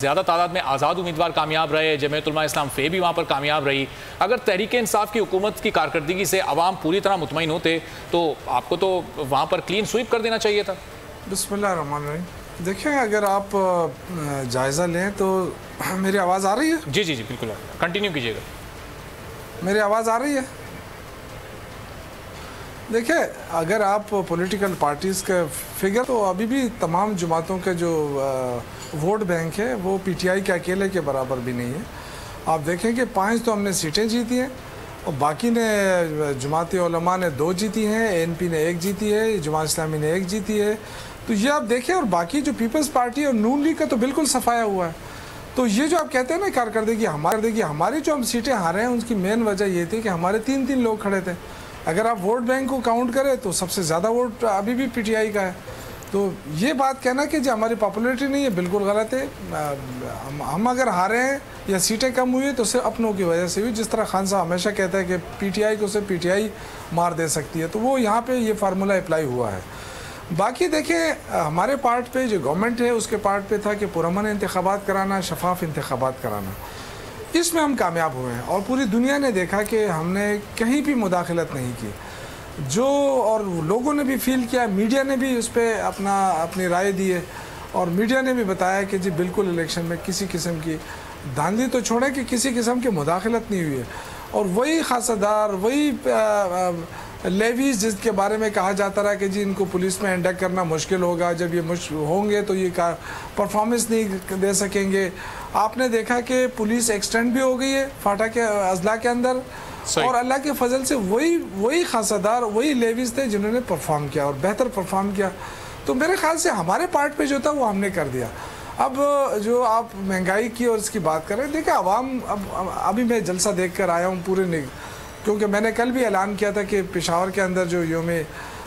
ज़्यादा तादाद में आज़ाद उम्मीदवार कामयाब रहे, जमीयत उलमा इस्लाम फे भी वहाँ पर कामयाब रही। अगर तहरीक इंसाफ की हुकूमत की कारकर्दगी से अवाम पूरी तरह मुतमईन होते तो आपको तो वहाँ पर क्लीन स्वीप कर देना चाहिए था। बिस्मिल्लाहिर्रहमानिर्रहीम। देखिए, अगर आप जायज़ा लें तो मेरी आवाज़ आ रही है? जी जी जी बिल्कुल, कंटिन्यू कीजिएगा। मेरी आवाज़ आ रही है? देखिए, अगर आप पॉलिटिकल पार्टीज़ का फिगर, तो अभी भी तमाम जमातों के जो वोट बैंक है वो पीटीआई के अकेले के बराबर भी नहीं है। आप देखें कि 5 तो हमने सीटें जीती हैं और बाकी ने जमात उलमा ने 2 जीती हैं, एएनपी ने 1 जीती है, जमात इस्लामी ने 1 जीती है। तो ये आप देखें, और बाकी जो पीपल्स पार्टी और नून लीग का तो बिल्कुल सफाया हुआ है। तो ये जो आप कहते हैं ना कारकर्दगी हमारी जो हम सीटें हारे हैं, उसकी मेन वजह ये थी कि हमारे 3 लोग खड़े थे। अगर आप वोट बैंक को काउंट करें तो सबसे ज़्यादा वोट अभी भी पीटीआई का है। तो ये बात कहना कि जो हमारी पॉपुलैरिटी नहीं है, बिल्कुल गलत है। हम अगर हारे हैं या सीटें कम हुई है तो सिर्फ अपनों की वजह से हुई। जिस तरह खान साहब हमेशा कहता है कि पीटीआई को सिर्फ पीटीआई मार दे सकती है, तो वो यहाँ पे ये फार्मूला अप्लाई हुआ है। बाकी देखें, हमारे पार्ट पे जो गवर्नमेंट है उसके पार्ट पे था कि पुरअमन इंतखाबात कराना, शफाफ इंतखाबात कराना। इसमें हम कामयाब हुए हैं और पूरी दुनिया ने देखा कि हमने कहीं भी मुदाखलत नहीं की। जो और लोगों ने भी फील किया, मीडिया ने भी उस पर अपनी राय दी है और मीडिया ने भी बताया कि जी बिल्कुल इलेक्शन में किसी किस्म की धांधली तो छोड़े कि किसी किस्म की मुदाखलत नहीं हुई है। और वही खासादार, वही लेवीज जिसके बारे में कहा जाता रहा कि जी इनको पुलिस में इंडक्ट करना मुश्किल होगा, जब ये होंगे तो ये परफॉर्मेंस नहीं दे सकेंगे। आपने देखा कि पुलिस एक्सटेंड भी हो गई है फाटा के अजला के अंदर, और अल्लाह के फजल से वही खासादार, वही लेवीज थे जिन्होंने परफॉर्म किया और बेहतर परफॉर्म किया। तो मेरे ख्याल से हमारे पार्ट पे जो था वो हमने कर दिया। अब जो आप महंगाई की और इसकी बात कर रहे हैं, देखिए आवाम, अभी मैं जलसा देख कर आया हूँ पूरे, क्योंकि मैंने कल भी ऐलान किया था कि पेशावर के अंदर जो योम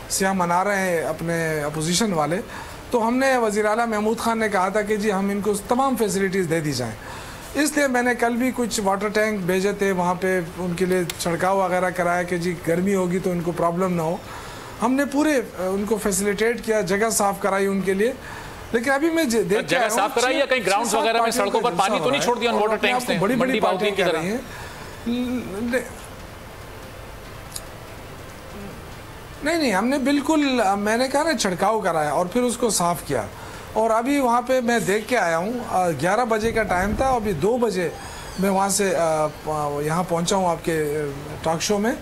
सियाह मना रहे हैं अपने अपोजिशन वाले, तो हमने वज़ीर आला महमूद खान ने कहा था कि जी हम इनको तमाम फैसिलिटीज़ दे दी जाएं। इसलिए मैंने कल भी कुछ वाटर टैंक भेजे थे, वहाँ पे उनके लिए छिड़काव वगैरह कराया कि जी गर्मी होगी तो उनको प्रॉब्लम ना हो। हमने पूरे उनको फैसिलिटेट किया, जगह साफ़ कराई उनके लिए। लेकिन अभी मैं जगह साफ कराई या कहीं ग्राउंड्स वगैरह में सड़कों पर पानी तो नहीं छोड़ दिया वाटर टैंक्स ने? बड़ी पार्टियां की तरह नहीं, हमने बिल्कुल, मैंने कहा ना, छिड़काव कराया और फिर उसको साफ़ किया। और अभी वहाँ पे मैं देख के आया हूँ, 11 बजे का टाइम था, अभी 2 बजे मैं वहाँ से यहाँ पहुँचा हूँ आपके टॉक शो में।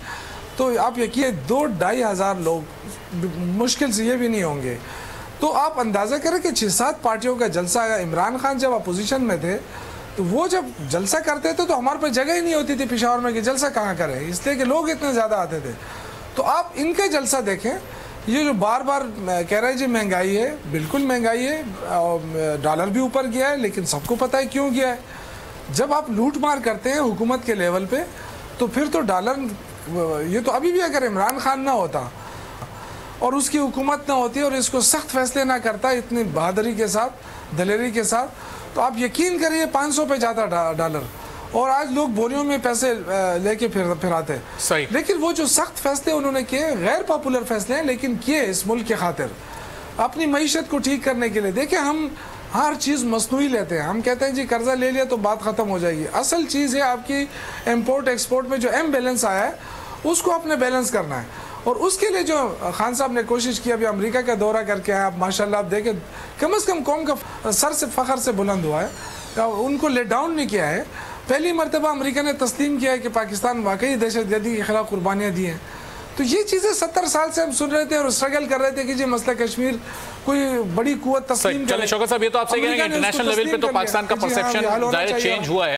तो आप यकीन 2-2.5 हज़ार लोग मुश्किल से ये भी नहीं होंगे। तो आप अंदाज़ा करें कि 6-7 पार्टियों का जलसा आया। इमरान खान जब अपोजिशन में थे तो वो जब जलसा करते थे तो हमारे पास जगह ही नहीं होती थी पेशावर में कि जलसा कहाँ करें, इसलिए कि लोग इतने ज़्यादा आते थे। तो आप इनका जलसा देखें, ये जो बार बार कह रहे हैं जी महंगाई है, बिल्कुल महंगाई है, डॉलर भी ऊपर गया है, लेकिन सबको पता है क्यों गया है। जब आप लूट मार करते हैं हुकूमत के लेवल पे तो फिर तो डॉलर, ये तो अभी भी अगर इमरान खान ना होता और उसकी हुकूमत ना होती और इसको सख्त फैसले ना करता इतनी बहादुरी के साथ, दलेरी के साथ, तो आप यकीन करिए 500 पे जाता डॉलर और आज लोग बोरियों में पैसे लेके फिर आते। सही। लेकिन वो जो सख्त फैसले उन्होंने किए, गैर पॉपुलर फैसले हैं, लेकिन किए इस मुल्क के खातिर, अपनी मईशत को ठीक करने के लिए। देखिए, हम हर चीज़ मसनूई लेते हैं। हम कहते हैं जी कर्जा ले लिया तो बात ख़त्म हो जाएगी। असल चीज़ है आपकी इम्पोर्ट एक्सपोर्ट में जो बैलेंस आया है उसको आपने बैलेंस करना है। और उसके लिए जो खान साहब ने कोशिश की, अभी अमेरिका का दौरा करके आए आप, माशाल्लाह आप देखें, कम से कम कौम का सर से फ़ख्र से बुलंद हुआ है, उनको लेट डाउन नहीं किया है। पहली मरतबा अमेरिका ने तस्लीम किया है कि पाकिस्तान वाकई दहशतगर्दी के खिलाफ कुर्बानियाँ दी हैं। तो ये चीज़ें 70 साल से हम सुन रहे थे और स्ट्रगल कर रहे थे कि जी मसला कश्मीर कोई बड़ी कुव्वत तस्लीम करे। चलिए शौकत साहब, ये तो आपसे कह रहे हैं कि इंटरनेशनल लेवल पे तो पाकिस्तान का परसेप्शन चेंज हुआ है।